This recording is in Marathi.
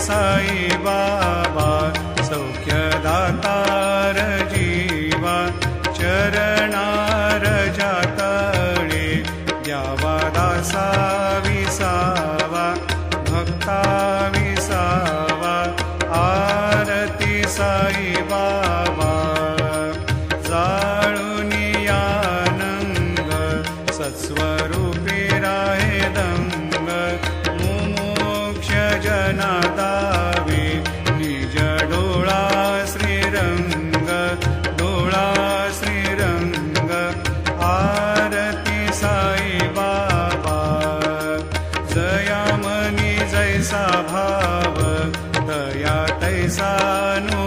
साई बाबा सौख्यदातार जीवा चरणार जातळे द्यावा दासा विसावा भक्ता विसावा आरती साई बाबा जाळूनी आनंद सत्स्वरूपी राहे दंग मुमोक्ष जना दावे निज डोळा श्रीरंग डोळा श्रीरंग आरती साई बाबा जया मनी जैसा भाव दया तैसा नु